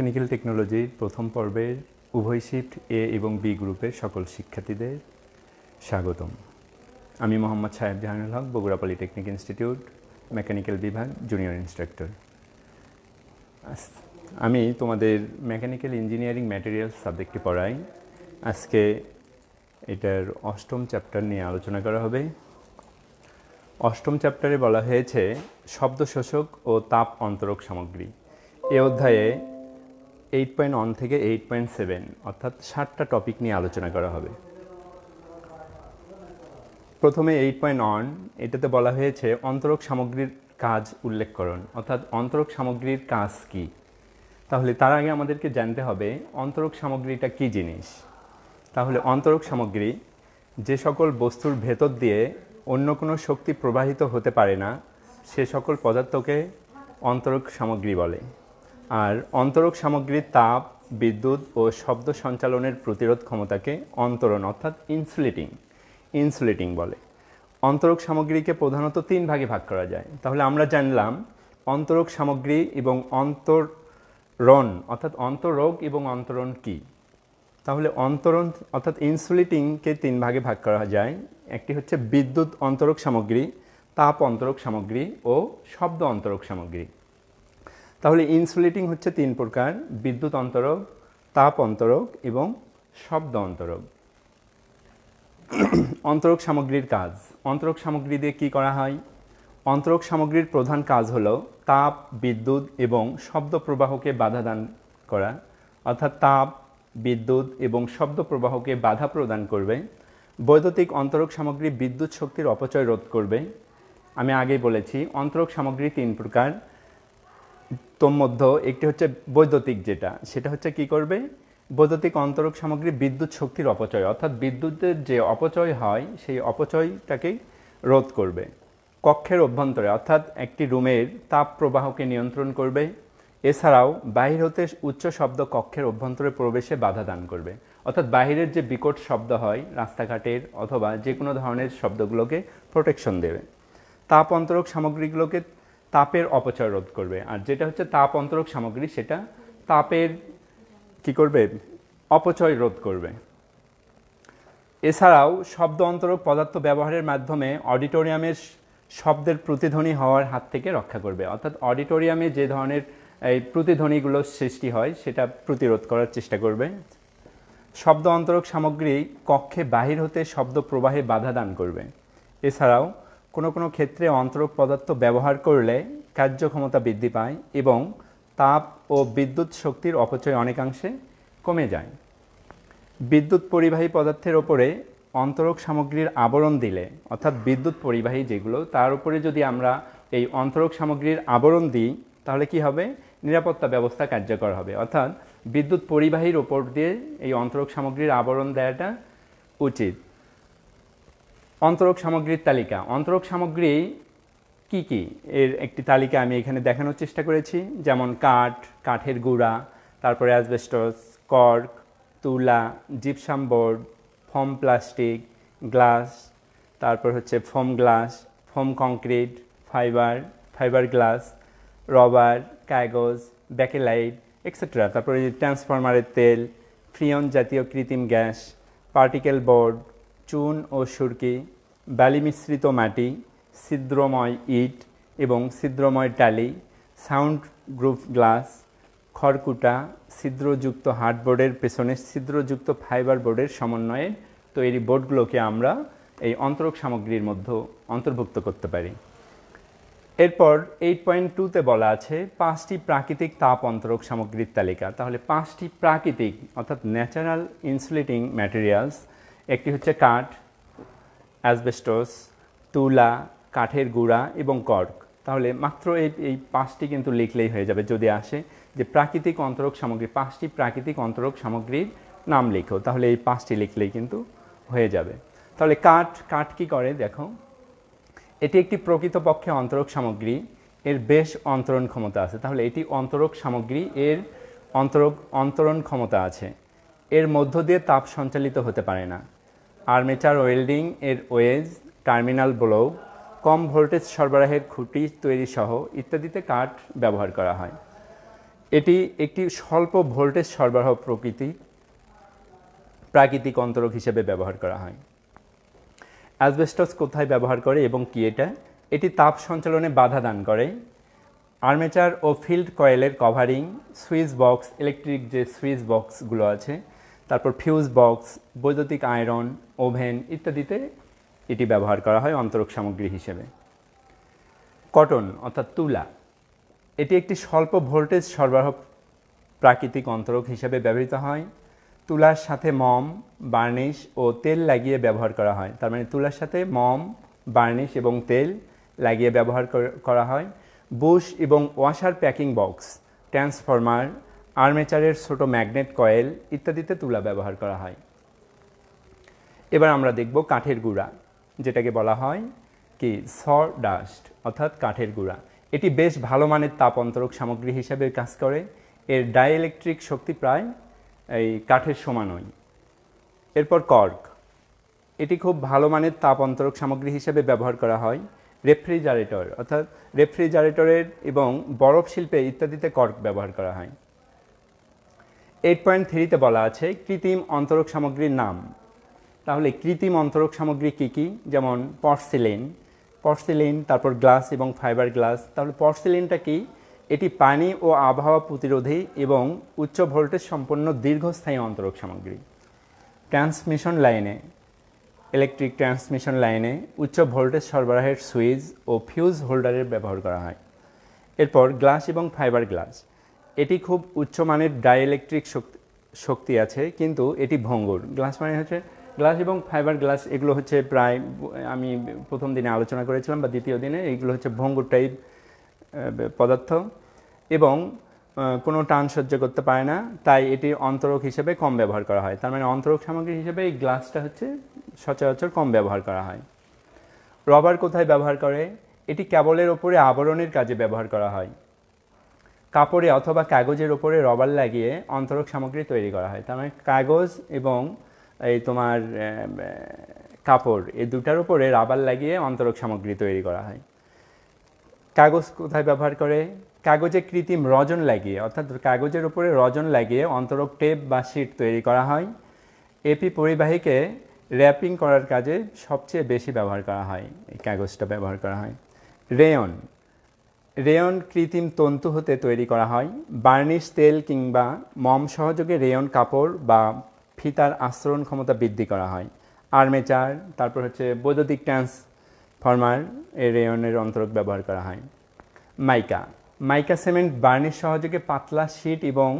Mechanical টেকনোলজির প্রথম পর্বের উভয় শিফট এ এবং বি গ্রুপের সকল শিক্ষার্থীদের স্বাগতম। আমি মোহাম্মদ সাহেব জাহানুল হক, বগুড়া পলিটেকনিক ইনস্টিটিউট, মেকানিক্যাল বিভাগ, জুনিয়র ইনস্ট্রাক্টর। আমি তোমাদের মেকানিক্যাল ইঞ্জিনিয়ারিং ম্যাটেরিয়ালস সাবজেক্টটি পড়াই। আজকে এটার অষ্টম চ্যাপ্টার নিয়ে আলোচনা করা হবে। অষ্টম চ্যাপ্টারে বলা হয়েছে শব্দ শোষক ও তাপ অন্তরক সামগ্রী। এ অধ্যায়ে 8.1 থেকে 8.7 অর্থাৎ 7টা টপিক নিয়ে আলোচনা করা হবে। প্রথমে 8.1 এটাতে বলা হয়েছে অন্তরক সামগ্রীর কাজ উল্লেখকরণ, অর্থাৎ অন্তরক সামগ্রীর কাজ কি। তাহলে তার আগে আমাদেরকে জানতে হবে অন্তরক সামগ্রীটা কি জিনিস। তাহলে অন্তরক সামগ্রী যে সকল বস্তুর ভেতর দিয়ে অন্য কোনো শক্তি প্রবাহিত হতে পারে না সে সকল পদার্থকে অন্তরক সামগ্রী বলে। আর অন্তরক সামগ্রীর তাপ, বিদ্যুৎ ও শব্দ সঞ্চালনের প্রতিরোধ ক্ষমতাকে অন্তরণ অর্থাৎ ইনসুলেটিং বলে। অন্তরক সামগ্রীকে প্রধানত 3 ভাগে ভাগ করা যায়। তাহলে আমরা জানলাম অন্তরক সামগ্রী এবং অন্তরণ অর্থাৎ অন্তরক এবং অন্তরণ কি। তাহলে অন্তরণ অর্থাৎ ইনসুলেটিংকে 3 ভাগে ভাগ করা যায়। একটি হচ্ছে বিদ্যুৎ অন্তরক সামগ্রী, তাপ অন্তরক সামগ্রী ও শব্দ অন্তরক সামগ্রী। তাহলে ইনসুলেটিং হচ্ছে 3 প্রকার: বিদ্যুৎ অন্তরক, তাপ অন্তরক এবং শব্দ অন্তরক। অন্তরক সামগ্রীর কাজ। অন্তরক সামগ্রী দিয়ে কী করা হয়? অন্তরক সামগ্রীর প্রধান কাজ হলো তাপ, বিদ্যুৎ এবং শব্দ প্রবাহকে বাধা দান করা, অর্থাৎ তাপ, বিদ্যুৎ এবং শব্দ প্রবাহকে বাধা প্রদান করবে। বৈদ্যুতিক অন্তরক সামগ্রী বিদ্যুৎ শক্তির অপচয় রোধ করবে। আমি আগেই বলেছি অন্তরক সামগ্রী 3 প্রকার। তোর মধ্যে একটি হচ্ছে বৈদ্যুতিক, সেটা হচ্ছে কি করবে? বৈদ্যুতিক অন্তরক সামগ্রী বিদ্যুৎ শক্তির অপচয় অর্থাৎ বিদ্যুতের যে অপচয় হয় সেই অপচয়টাকেই রোধ করবে। কক্ষের অভ্যন্তরে অর্থাৎ একটি রুমের তাপ প্রবাহকে নিয়ন্ত্রণ করবে। এছাড়াও বাহির হতে উচ্চ শব্দ কক্ষের অভ্যন্তরে প্রবেশে বাধা দান করবে, অর্থাৎ বাহিরের যে বিকট শব্দ হয় রাস্তাঘাটের অথবা যে কোনো ধরনের শব্দগুলোকে প্রোটেকশন দেবে। তাপ অন্তরক সামগ্রীগুলোকে তাপের অপচয় রোধ করবে। আর যেটা হচ্ছে তাপ অন্তরক সামগ্রী সেটা তাপের কি করবে? অপচয় রোধ করবে। এছাড়াও শব্দ অন্তরক পদার্থ ব্যবহারের মাধ্যমে অডিটোরিয়ামের শব্দের প্রতিধ্বনি হওয়ার হাত থেকে রক্ষা করবে, অর্থাৎ অডিটোরিয়ামে যে ধরনের এই প্রতিধ্বনিগুলো সৃষ্টি হয় সেটা প্রতিরোধ করার চেষ্টা করবে। শব্দ অন্তরক সামগ্রী কক্ষে বাহির হতে শব্দ প্রবাহে বাধা দান করবে। এছাড়াও কোনো কোনো ক্ষেত্রে অন্তরক পদার্থ ব্যবহার করলে কার্যক্ষমতা বৃদ্ধি পায় এবং তাপ ও বিদ্যুৎ শক্তির অপচয় অনেকাংশে কমে যায়। বিদ্যুৎ পরিবাহী পদার্থের ওপরে অন্তরক সামগ্রীর আবরণ দিলে, অর্থাৎ বিদ্যুৎ পরিবাহী যেগুলো তার উপরে যদি আমরা এই অন্তরক সামগ্রীর আবরণ দিই তাহলে কি হবে? নিরাপত্তা ব্যবস্থা কার্যকর হবে। অর্থাৎ বিদ্যুৎ পরিবাহীর ওপর দিয়ে এই অন্তরক সামগ্রীর আবরণ দেওয়াটা উচিত। অন্তরক সামগ্রীর তালিকা। অন্তরক সামগ্রী কি কি এর একটি তালিকা আমি এখানে দেখানোর চেষ্টা করেছি। যেমন কাঠ, কাঠের গুঁড়া, তারপরে অ্যাসবেস্টস, কর্ক, তুলা, gypsum board, foam plastic, glass, তারপর হচ্ছে foam glass, foam concrete, fibre glass, rubber, কাগজ, ব্যাকেলাইট এক্সেট্রা। তারপরে ট্রান্সফরমারের তেল, ফ্রিয়ন জাতীয় কৃত্রিম গ্যাস, পার্টিকেল বোর্ড, চুন ও সুরকি, বালি মিশ্রিত মাটি, ছিদ্রময় ইট এবং ছিদ্রময় টালি, সাউন্ড গ্রুপ গ্লাস, খড়কুটা, ছিদ্রযুক্ত হার্ডবোর্ডের পেছনে ছিদ্রযুক্ত ফাইবার বোর্ডের সমন্বয়ে তৈরি বোর্ডগুলোকে আমরা এই অন্তরক সামগ্রীর মধ্যে অন্তর্ভুক্ত করতে পারি। এরপর 8.2-তে বলা আছে 5টি প্রাকৃতিক তাপ অন্তরক সামগ্রীর তালিকা। তাহলে 5টি প্রাকৃতিক অর্থাৎ ন্যাচারাল ইনসুলেটিং ম্যাটেরিয়ালস। একটি হচ্ছে কাঠ, অ্যাসবেস্টস, তুলা, কাঠের গুঁড়া এবং কর্ক। তাহলে মাত্র এই 5টি কিন্তু লিখলেই হয়ে যাবে। যদি আসে যে প্রাকৃতিক অন্তরক সামগ্রী, 5টি প্রাকৃতিক অন্তরক সামগ্রীর নাম লিখো, তাহলে এই 5টি লিখলেই কিন্তু হয়ে যাবে। তাহলে কাঠ কি করে দেখো, এটি একটি প্রকৃতপক্ষে অন্তরক সামগ্রী, এর বেশ অন্তরণ ক্ষমতা আছে। তাহলে এটি অন্তরক সামগ্রী, এর অন্তরণ ক্ষমতা আছে, এর মধ্য দিয়ে তাপ সঞ্চালিত হতে পারে না। আর্মেচার ওয়েল্ডিং এর ওয়েজ, টার্মিনাল ব্লক, কম ভোল্টেজ সরবরাহের খুঁটি তৈরি সহ ইত্যাদিতে কাঠ ব্যবহার করা হয়। এটি একটি স্বল্প ভোল্টেজ সরবরাহ প্রাকৃতিক অন্তরক হিসেবে ব্যবহার করা হয়। অ্যাসবেস্টস কোথায় ব্যবহার করে এবং কি এটি তাপ সঞ্চালনে বাধা দান করে। আর্মেচার ও ফিল্ড কয়েলের কভারিং, সুইচ বক্স, ইলেকট্রিক যে সুইচ বক্সগুলো আছে, তারপর ফিউজ বক্স, বৈদ্যুতিক আয়রন, ওভেন ইত্যাদিতে এটি ব্যবহার করা হয় অন্তরক সামগ্রী হিসেবে। কটন অর্থাৎ তুলা, এটি একটি স্বল্প ভোল্টেজ সরবরাহ প্রাকৃতিক অন্তরক হিসেবে ব্যবহৃত হয়। তুলার সাথে মম, বার্নিশ ও তেল লাগিয়ে ব্যবহার করা হয়। তার মানে তুলার সাথে মম, বার্নিশ এবং তেল লাগিয়ে ব্যবহার করা হয়। বুশ এবং ওয়াশার প্যাকিং বক্স, ট্রান্সফরমার, আর্মেচারের ছোট ম্যাগনেট কয়েল ইত্যাদিতে তুলা ব্যবহার করা হয়। এবার আমরা দেখব কাঠের গুঁড়া, যেটাকে বলা হয় কি সডাস্ট অর্থাৎ কাঠের গুঁড়া। এটি বেশ ভালো মানের তাপ অন্তরক সামগ্রী হিসেবে কাজ করে। এর ডাইইলেকট্রিক শক্তি প্রায় এই কাঠের সমানই। এরপর কর্ক, এটি খুব ভালো মানের তাপ অন্তরক সামগ্রী হিসেবে ব্যবহার করা হয়। রেফ্রিজারেটর অর্থাৎ রেফ্রিজারেটরের এবং বরফ শিল্পে ইত্যাদিতে কর্ক ব্যবহার করা হয়। 8.3-তে বলা আছে কৃত্রিম অন্তরক সামগ্রীর নাম। তাহলে কৃত্রিম অন্তরক সামগ্রী কী কী? যেমন পর্সিলিন, তারপর গ্লাস এবং ফাইবার গ্লাস। তাহলে পর্সিলিনটা কি? এটি পানি ও আবহাওয়া প্রতিরোধী এবং উচ্চ ভোল্টেজ সম্পন্ন দীর্ঘস্থায়ী অন্তরক সামগ্রী। ট্রান্সমিশন লাইনে, ইলেকট্রিক ট্রান্সমিশন লাইনে উচ্চ ভোল্টেজ সরবরাহের সুইচ ও ফিউজ হোল্ডারের ব্যবহার করা হয়। এরপর গ্লাস এবং ফাইবার গ্লাস, এটি খুব উচ্চমানের ডাইইলেকট্রিক শক্তি আছে, কিন্তু এটি ভঙ্গুর। গ্লাস মানে হচ্ছে গ্লাস এবং ফাইবার গ্লাস, এগুলো হচ্ছে প্রায় আমি প্রথম দিনে আলোচনা করেছিলাম বা দ্বিতীয় দিনে, এইগুলো হচ্ছে ভঙ্গুর টাইপ পদার্থ এবং কোনো টান সহ্য করতে পারে না, তাই এটি অন্তরক হিসেবে কম ব্যবহার করা হয়। তার মানে অন্তরক সামগ্রী হিসেবে এই গ্লাসটা হচ্ছে সচরাচর কম ব্যবহার করা হয়। রবার কোথায় ব্যবহার করে? এটি কেবলের ওপরে আবরণের কাজে ব্যবহার করা হয়। কাপড়ে অথবা কাগজের ওপরে রবার লাগিয়ে অন্তরক সামগ্রী তৈরি করা হয়। তার মানে কাগজ এবং এই তোমার কাপড়, এই দুটার উপরে রাবার লাগিয়ে অন্তরক সামগ্রী তৈরি করা হয়। কাগজ কোথায় ব্যবহার করে? কাগজে কৃত্রিম রজন লাগিয়ে অর্থাৎ কাগজের উপরে রজন লাগিয়ে অন্তরক টেপ বা শিট তৈরি করা হয়। এপি পরিবাহীকে র্যাপিং করার কাজে সবচেয়ে বেশি ব্যবহার করা হয়, এই কাগজটা ব্যবহার করা হয়। রেয়ন কৃত্রিম তন্তু হতে তৈরি করা হয়। বার্নিশ, তেল কিংবা মম সহযোগে রেয়ন কাপড় বা ফিতার আস্তরণ ক্ষমতা বৃদ্ধি করা হয়। আর্মেচার, তারপর হচ্ছে বৈদ্যুতিক ট্রান্সফরমার, এই রেয়নের অন্তরক ব্যবহার করা হয়। মাইকা সিমেন্ট বার্নিশ সহযোগে পাতলা শীট এবং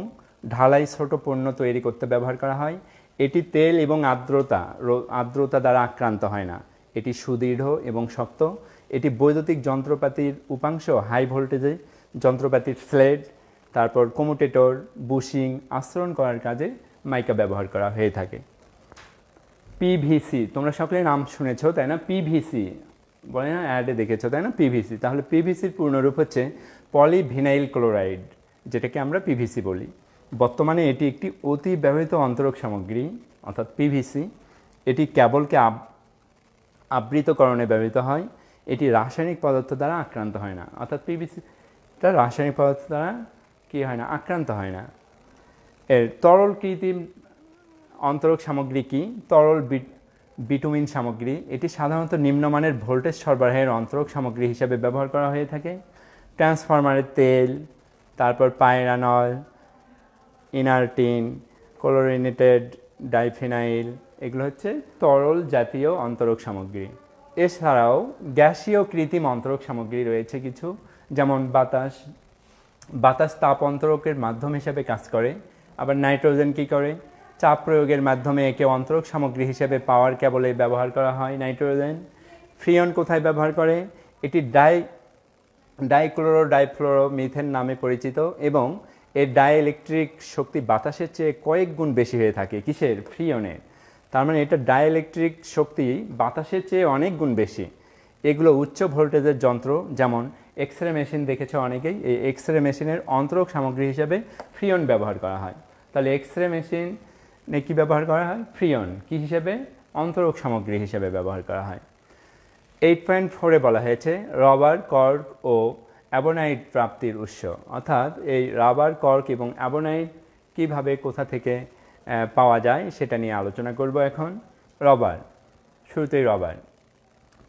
ঢালাই ছোট পণ্য তৈরি করতে ব্যবহার করা হয়। এটি তেল এবং আর্দ্রতা দ্বারা আক্রান্ত হয় না। এটি সুদৃঢ় এবং শক্ত। এটি বৈদ্যুতিক যন্ত্রপাতির উপাংশ, হাই ভোল্টেজে যন্ত্রপাতির ফ্লেড, তারপর কম্যুটেটর, বুশিং আস্তরণ করার কাজে মাইকা ব্যবহার করা হয়ে থাকে। পিভিসি, তোমরা সকলে নাম শুনেছো তাই না? পিভিসি বলে না, অ্যাডে দেখেছো তাই না? পিভিসি, তাহলে পিভিসির পূর্ণরূপ হচ্ছে পলিভিনাইল ক্লোরাইড, যেটাকে আমরা পিভিসি বলি। বর্তমানে এটি একটি অতি ব্যবহৃত অন্তরক সামগ্রী অর্থাৎ পিভিসি। এটি কেবলকে আবৃতকরণে ব্যবহৃত হয়। এটি রাসায়নিক পদার্থ দ্বারা আক্রান্ত হয় না, অর্থাৎ পিভিসিটা রাসায়নিক পদার্থ দ্বারা কি হয় না, আক্রান্ত হয় না। এর তরল কৃত্রিম অন্তরক সামগ্রী কি? তরল বিটুমিন সামগ্রী। এটি সাধারণত নিম্নমানের ভোল্টেজ সরবরাহের অন্তরক সামগ্রী হিসেবে ব্যবহার করা হয়ে থাকে। ট্রান্সফরমারের তেল, তারপর পাইরানল, ইনারটিন, ক্লোরিনেটেড ডাইফিনাইল, এগুলো হচ্ছে তরল জাতীয় অন্তরক সামগ্রী। এছাড়াও গ্যাসীয় কৃত্রিম অন্তরক সামগ্রী রয়েছে কিছু, যেমন বাতাস তাপ অন্তরকের মাধ্যম হিসেবে কাজ করে। আবার নাইট্রোজেন কি করে? চাপ প্রয়োগের মাধ্যমে একে অন্তরক সামগ্রী হিসেবে পাওয়ার কেবলে ব্যবহার করা হয় নাইট্রোজেন। ফ্রিয়ন কোথায় ব্যবহার করে? এটি ডাইফ্লোরো মিথেন নামে পরিচিত এবং এর ডাইইলেকট্রিক শক্তি বাতাসের চেয়ে কয়েক গুণ বেশি হয়ে থাকে। কিসের? ফ্রিয়নের। তার মানে এটা ডাইইলেকট্রিক শক্তি বাতাসের চেয়ে অনেক গুণ বেশি। এগুলো উচ্চ ভোল্টেজের যন্ত্র, যেমন এক্স রে মেশিন দেখেছে অনেকেই, এই এক্স রে মেশিনের অন্তরক সামগ্রী হিসেবে ফ্রিয়ন ব্যবহার করা হয়। তাহলে এক্স রে মেশিনে কী ব্যবহার করা হয়? ফ্রিয়ন কী হিসেবে? অন্তরক সামগ্রী হিসেবে ব্যবহার করা হয়। 8.4-এ বলা হয়েছে রবার, কর্ক ও অ্যাবোনাইট প্রাপ্তির উৎস, অর্থাৎ এই রাবার, কর্ক এবং অ্যাবোনাইট কিভাবে কোথা থেকে পাওয়া যায় সেটা নিয়ে আলোচনা করব এখন। রবার, শুরুতেই রবার।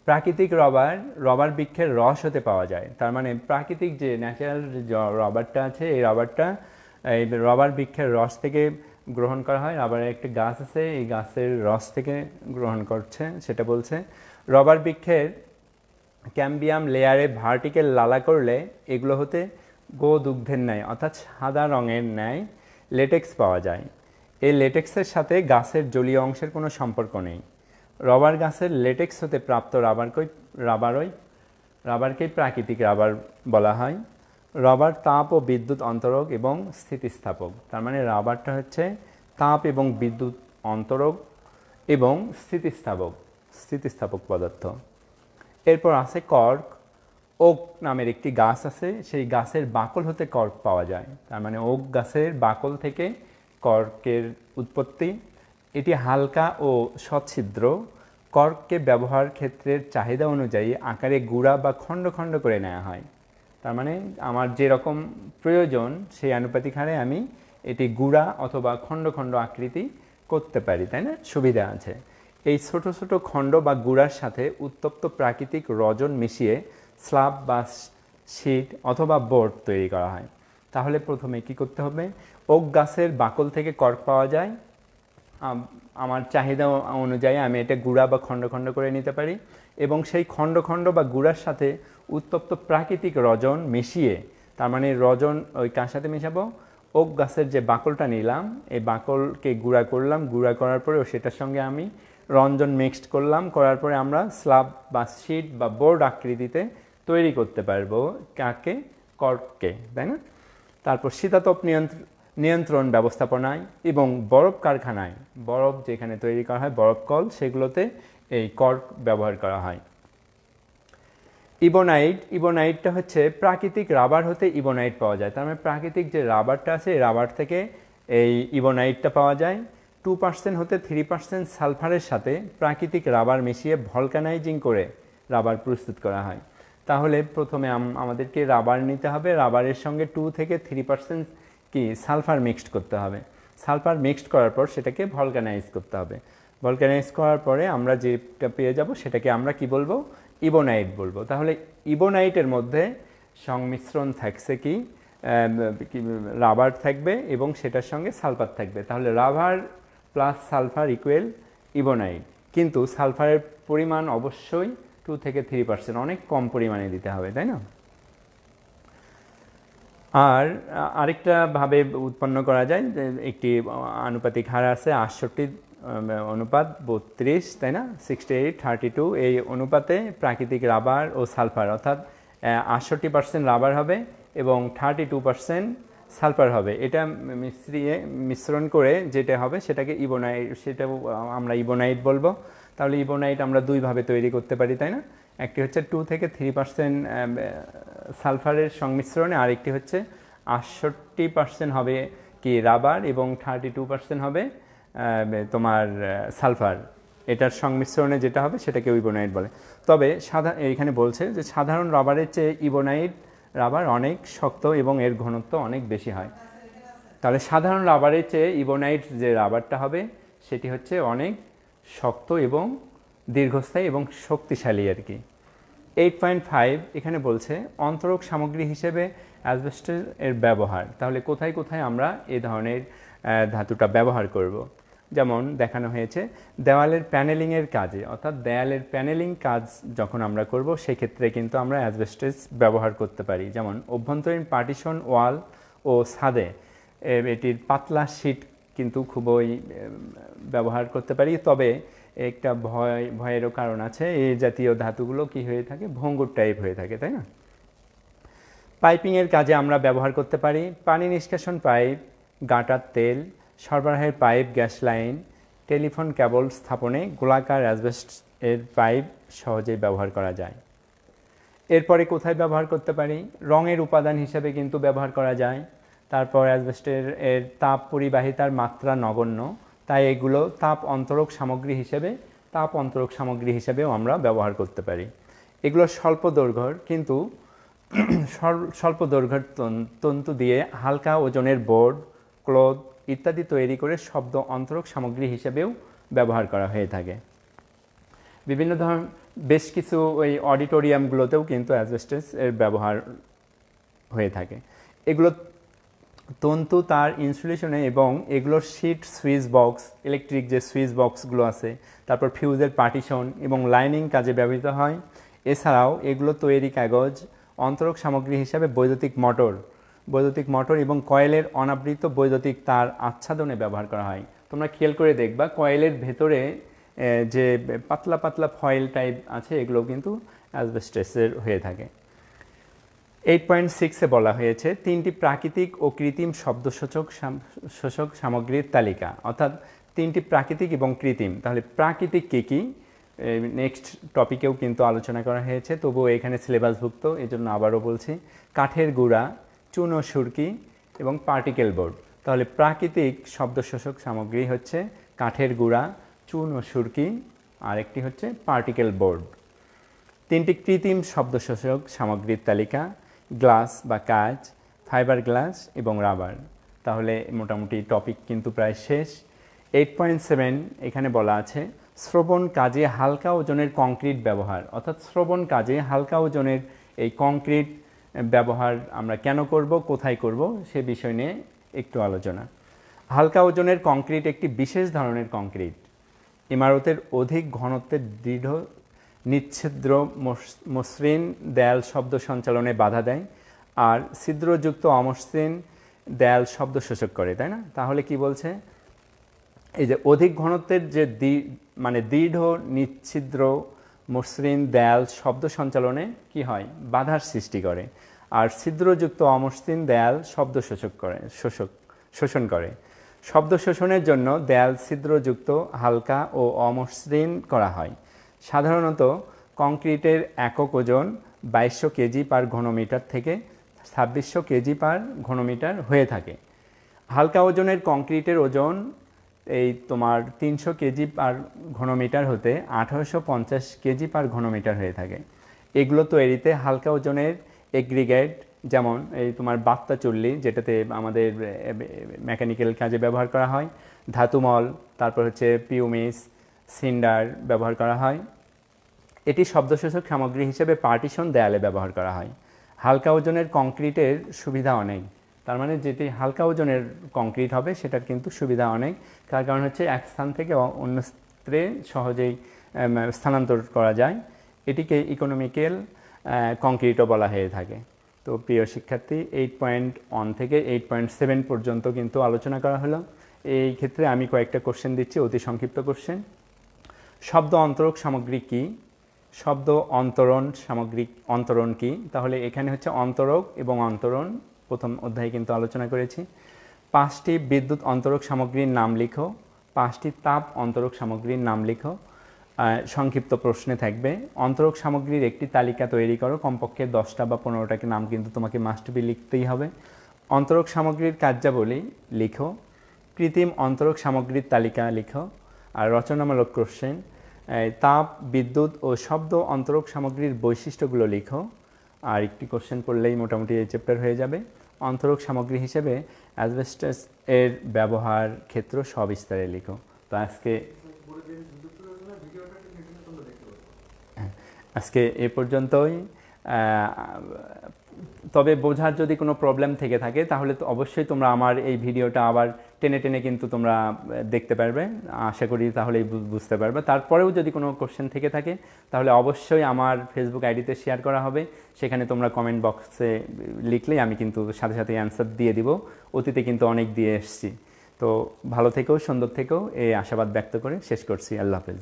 প্রাকৃতিক রবার বৃক্ষের রস হতে পাওয়া যায়। তার মানে প্রাকৃতিক যে ন্যাচারাল রবারটা আছে, এই রবার বৃক্ষের রস থেকে গ্রহণ করা হয়। রাবারের একটি গাছ আছে, এই গাছের রস থেকে গ্রহণ করছে সেটা বলছে। রবার বৃক্ষের ক্যাম্বিয়াম লেয়ারে ভার্টিক্যাল লালা করলে এগুলো হতে গোদুগ্ধের ন্যায় অর্থাৎ সাদা রঙের ন্যায় লেটেক্স পাওয়া যায়। এই লেটেক্সের সাথে গাছের জলীয় অংশের কোনো সম্পর্ক নেই। রবার গাছের লেটেক্স হতে প্রাপ্ত রাবারকেই প্রাকৃতিক রাবার বলা হয়। রবার তাপ ও বিদ্যুৎ অন্তরক এবং স্থিতিস্থাপক। তার মানে রাবারটা হচ্ছে তাপ এবং বিদ্যুৎ অন্তরক এবং স্থিতিস্থাপক পদার্থ। এরপর আছে কর্ক। ওক নামের একটি গাছ আছে, সেই গাছের বাকল হতে কর্ক পাওয়া যায়। তার মানে ওক গাছের বাকল থেকে কর্কের উৎপত্তি। এটি হালকা ও সচ্ছিদ্র। কর্ককে ব্যবহার ক্ষেত্রের চাহিদা অনুযায়ী আকারে গুঁড়া বা খণ্ড খণ্ড করে নেওয়া হয়। তার মানে আমার যেরকম প্রয়োজন সেই আনুপাতিক হারে আমি এটি গুঁড়া অথবা খণ্ড খণ্ড আকৃতি করতে পারি, তাই না? সুবিধা আছে। এই ছোট ছোট খণ্ড বা গুঁড়ার সাথে উত্তপ্ত প্রাকৃতিক রজন মিশিয়ে স্ল্যাব বা শিট অথবা বোর্ড তৈরি করা হয়। তাহলে প্রথমে কি করতে হবে? ওক গাছের বাকল থেকে কর্ক পাওয়া যায়। আমার চাহিদা অনুযায়ী আমি এটা গুঁড়া বা খণ্ড খণ্ড করে নিতে পারি এবং সেই খণ্ড খণ্ড বা গুঁড়ার সাথে উত্তপ্ত প্রাকৃতিক রজন মিশিয়ে, তার মানে রজন ওই কার সাথে মেশাবো? ওক গাছের যে বাকলটা নিলাম, এই বাকলকে গুঁড়া করলাম, গুঁড়া করার পরেও সেটার সঙ্গে আমি রঞ্জন মিক্সড করলাম, করার পরে আমরা স্ল্যাব বা শিট বা বোর্ড আকৃতিতে তৈরি করতে পারবো। কাকে? কর্ককে, তাই না? তারপর শীতাতপ নিয়ন্ত্রণ ব্যবস্থাপনায় এবং বরফ কারখানায়, বরফ যেখানে তৈরি করা হয়, বরফ কল, সেগুলোতে এই কর্ক ব্যবহার করা হয়। ইবোনাইটটা হচ্ছে প্রাকৃতিক রাবার হতে ইবোনাইট পাওয়া যায়। তার মানে প্রাকৃতিক যে রাবারটা আছে, এই রাবার থেকে এই ইবোনাইটটা পাওয়া যায়। 2% হতে 3% সালফারের সাথে প্রাকৃতিক রাবার মিশিয়ে ভলকানাইজিং করে রাবার প্রস্তুত করা হয়। তাহলে প্রথমে আমাদেরকে রাবার নিতে হবে, রাবারের সঙ্গে 2 থেকে 3% কি সালফার মিক্সড করতে হবে। সালফার মিক্সড করার পর সেটাকে ভলকানাইজ করতে হবে। ভলকানাইজ করার পরে আমরা যেটা পেয়ে যাব সেটাকে আমরা কি বলবো? ইবোনাইট বলবো। তাহলে ইবোনাইটের মধ্যে সংমিশ্রণ থাকছে কি? রাবার থাকবে এবং সেটার সঙ্গে সালফার থাকবে। তাহলে rubber plus sulphur equal ebonite. কিন্তু সালফারের পরিমাণ অবশ্যই 2 থেকে 3%, অনেক কম পরিমাণে দিতে হবে, তাই না? আর আরেকটা ভাবে উৎপন্ন করা যায়, একটি আনুপাতিক হার আছে 68 অনুপাত 32, তাই না? 68:32 এই অনুপাতে প্রাকৃতিক রাবার ও সালফার, অর্থাৎ 68% রাবার হবে এবং 32% সালফার হবে। এটা মিশ্রণ করে যেটা হবে সেটাকে ইবোনাইট, সেটা আমরা ইবোনাইট বলবো। তাহলে ইবোনাইট আমরা দুইভাবে তৈরি করতে পারি, তাই না? একটি হচ্ছে 2 থেকে 3% সালফারের সংমিশ্রণে, আরেকটি হচ্ছে 68% হবে কি রাবার এবং 32% হবে তোমার সালফার। এটার সংমিশ্রণে যেটা হবে সেটাকে ইবোনাইট বলে। তবে এখানে বলছে যে সাধারণ রাবারের চেয়ে ইবোনাইট রাবার অনেক শক্ত এবং এর ঘনত্ব অনেক বেশি হয়। তাহলে সাধারণ রাবারের চেয়ে ইবোনাইট যে রাবারটা হবে সেটি হচ্ছে অনেক শক্ত এবং দীর্ঘস্থায়ী এবং শক্তিশালী আর কি। 8.5 এখানে বলছে অন্তরক সামগ্রী হিসেবে অ্যাসবেস্টস এর ব্যবহার। তাহলে কোথায় কোথায় আমরা এই ধরনের ধাতুটা ব্যবহার করব? যেমন দেখানো হয়েছে দেওয়ালের প্যানেলিংয়ের কাজে, অর্থাৎ দেয়ালের প্যানেলিং কাজ যখন আমরা করব সেক্ষেত্রে কিন্তু আমরা অ্যাসবেস্টস ব্যবহার করতে পারি। যেমন অভ্যন্তরীণ পার্টিশন ওয়াল ও ছাদে এটির পাতলা শীট কিন্তু খুবই ব্যবহার করতে পারি। তবে একটা ভয়েরও কারণ আছে, এই জাতীয় ধাতুগুলো কি হয়ে থাকে? ভঙ্গুর টাইপ হয়ে থাকে, তাই না? পাইপিংয়ের কাজে আমরা ব্যবহার করতে পারি পানি নিষ্কাশন পাইপ, গাটার তেল সরবরাহের পাইপ, গ্যাস লাইন, টেলিফোন কেবল স্থাপনে গোলাকার অ্যাসবেস্টস এর পাইপ সহজেই ব্যবহার করা যায়। এরপরে কোথায় ব্যবহার করতে পারি? রঙের উপাদান হিসেবে কিন্তু ব্যবহার করা যায়। তারপর অ্যাসবেস্টের তাপ পরিবাহিতার মাত্রা নগণ্য, তাই এগুলো তাপ অন্তরক সামগ্রী হিসেবেও আমরা ব্যবহার করতে পারি। এগুলো স্বল্প দৈর্ঘ্যর কিন্তু স্বল্প দৈর্ঘ্যের তন্তু দিয়ে হালকা ওজনের বোর্ড, ক্লথ ইত্যাদি তৈরি করে শব্দ অন্তরক সামগ্রী হিসেবেও ব্যবহার করা হয়ে থাকে। বিভিন্ন ধরনের বেশ কিছু ওই অডিটোরিয়ামগুলোতেও কিন্তু অ্যাসবেস্টস এর ব্যবহার হয়ে থাকে। এগুলো তন্তু তার ইনসুলেশনে এবং এগুলোর শীট, সুইচ বক্স, ইলেকট্রিক যে সুইচ বক্সগুলো আছে, তারপর ফিউজের পার্টিশন এবং লাইনিং কাজে ব্যবহৃত হয়। এছাড়াও এগুলো তৈরি কাগজ অন্তরক সামগ্রী হিসাবে বৈদ্যুতিক মোটর এবং কয়েলের অনাবৃত বৈদ্যুতিক তার আচ্ছাদনে ব্যবহার করা হয়। তোমরা খেয়াল করে দেখবা কয়েলের ভেতরে যে পাতলা পাতলা ফয়েল টাইপ আছে, এগুলো কিন্তু অ্যাসবেস্টসের হয়ে থাকে। 8.6-এ বলা হয়েছে 3টি প্রাকৃতিক ও কৃত্রিম শব্দশোষক সামগ্রীর তালিকা, অর্থাৎ 3টি প্রাকৃতিক এবং কৃত্রিম। তাহলে প্রাকৃতিক কী কী নেক্সট টপিকেও কিন্তু আলোচনা করা হয়েছে, তবুও এখানে সিলেবাসভুক্ত, এজন্য আবারও বলছি। কাঠের গুঁড়া, চুন ও সুরকি এবং পার্টিকেল বোর্ড। তাহলে প্রাকৃতিক শব্দশোষক সামগ্রী হচ্ছে কাঠের গুঁড়া, চুন ও সুরকি, আর একটি হচ্ছে পার্টিকেল বোর্ড। 3টি কৃত্রিম শব্দশোষক সামগ্রীর তালিকা, গ্লাস বা কাঁচ, ফাইবার গ্লাস এবং রাবার। তাহলে মোটামুটি টপিক কিন্তু প্রায় শেষ। 8.7 এখানে বলা আছে শ্রবণ কাজে হালকা ওজনের কংক্রিট ব্যবহার, অর্থাৎ শ্রবণ কাজে হালকা ওজনের এই কংক্রিট ব্যবহার আমরা কেন করব, কোথায় করব, সে বিষয় নিয়ে একটু আলোচনা। হালকা ওজনের কংক্রিট একটি বিশেষ ধরনের কংক্রিট। ইমারতের অধিক ঘনত্বের দৃঢ় নিচ্ছিদ্র মসৃণ দেয়াল শব্দ সঞ্চালনে বাধা দেয়, আর ছিদ্রযুক্ত অমসৃণ দেয়াল শব্দ শোষক করে, তাই না? তাহলে কি বলছে, এই যে অধিক ঘনত্বের যে দৃঢ় নিচ্ছিদ্র মসৃণ দেয়াল শব্দ সঞ্চালনে কি হয়, বাধার সৃষ্টি করে, আর ছিদ্রযুক্ত অমসৃণ দেয়াল শব্দ শোষণ করে। শব্দ শোষণের জন্য দেয়াল ছিদ্রযুক্ত, হালকা ও অমসৃণ করা হয়। সাধারণত কংক্রিটের একক ওজন 2200 কেজি পার ঘনমিটার থেকে 2600 কেজি পার ঘনমিটার হয়ে থাকে। হালকা ওজনের কংক্রিটের ওজন এই তোমার 300 কেজি পার ঘনমিটার হতে 1850 কেজি পার ঘনমিটার হয়ে থাকে। এগুলো তৈরিতে হালকা ওজনের এগ্রিগেট, যেমন এই তোমার বাত্তা চুল্লি, যেটাতে আমাদের মেকানিক্যাল কাজে ব্যবহার করা হয়, ধাতুমল, তারপর হচ্ছে পিউমিস, সিন্ডার ব্যবহার করা হয়। এটি শব্দশোষক সামগ্রী হিসেবে পার্টিশন দেয়ালে ব্যবহার করা হয়। হালকা ওজনের কংক্রিটের সুবিধা অনেক, তার মানে যেটি হালকা ওজনের কংক্রিট হবে সেটার কিন্তু সুবিধা অনেক, তার কারণ হচ্ছে এক স্থান থেকে অন্য স্থানে সহজেই স্থানান্তর করা যায়। এটিকে ইকোনমিক্যাল কংক্রিটও বলা হয়ে থাকে। তো প্রিয় শিক্ষার্থী, 8.1 থেকে 8.7 পর্যন্ত কিন্তু আলোচনা করা হলো। এই ক্ষেত্রে আমি কয়েকটা কোশ্চেন দিচ্ছি, অতি সংক্ষিপ্ত কোশ্চেন। শব্দ অন্তরক সামগ্রী কী? শব্দ অন্তরণ কী? তাহলে এখানে হচ্ছে অন্তরক এবং অন্তরণ প্রথম অধ্যায়ে কিন্তু আলোচনা করেছি। 5টি বিদ্যুৎ অন্তরক সামগ্রীর নাম লিখো, 5টি তাপ অন্তরক সামগ্রীর নাম লিখো। সংক্ষিপ্ত প্রশ্নে থাকবে অন্তরক সামগ্রীর একটি তালিকা তৈরি করো, কমপক্ষে 10টা বা 15টাকে নাম কিন্তু তোমাকে মাস্ট বি লিখতেই হবে। অন্তরক সামগ্রীর কার্যাবলী লিখো। কৃত্রিম অন্তরক সামগ্রীর তালিকা লিখো। আর রচনামূলক কোশ্চেন, তাপ, বিদ্যুৎ ও শব্দ অন্তরক সামগ্রীর বৈশিষ্ট্যগুলো লিখো। আর একটি কোশ্চেন পড়লেই মোটামুটি এই চ্যাপ্টার হয়ে যাবে। অন্তরক সামগ্রী হিসেবে অ্যাসবেস্টস এর ব্যবহার ক্ষেত্র সবিস্তারে লিখো। তো আজকে এ পর্যন্তই। তবে বোঝার যদি কোনো প্রবলেম থেকে থাকে তাহলে তো অবশ্যই তোমরা আমার এই ভিডিওটা আবার টেনে টেনে কিন্তু তোমরা দেখতে পারবে, আশা করি তাহলেই বুঝতে পারবে। তারপরেও যদি কোনো কোশ্চেন থেকে থাকে তাহলে অবশ্যই আমার ফেসবুক আইডিতে শেয়ার করা হবে, সেখানে তোমরা কমেন্ট বক্সে লিখলেই আমি কিন্তু সাথে সাথে অ্যান্সার দিয়ে দিব। অতীতে কিন্তু অনেক দিয়ে এসেছি। তো ভালো থেকো, সুন্দর থেকো, এই আশাবাদ ব্যক্ত করে শেষ করছি। আল্লাহ হাফেজ।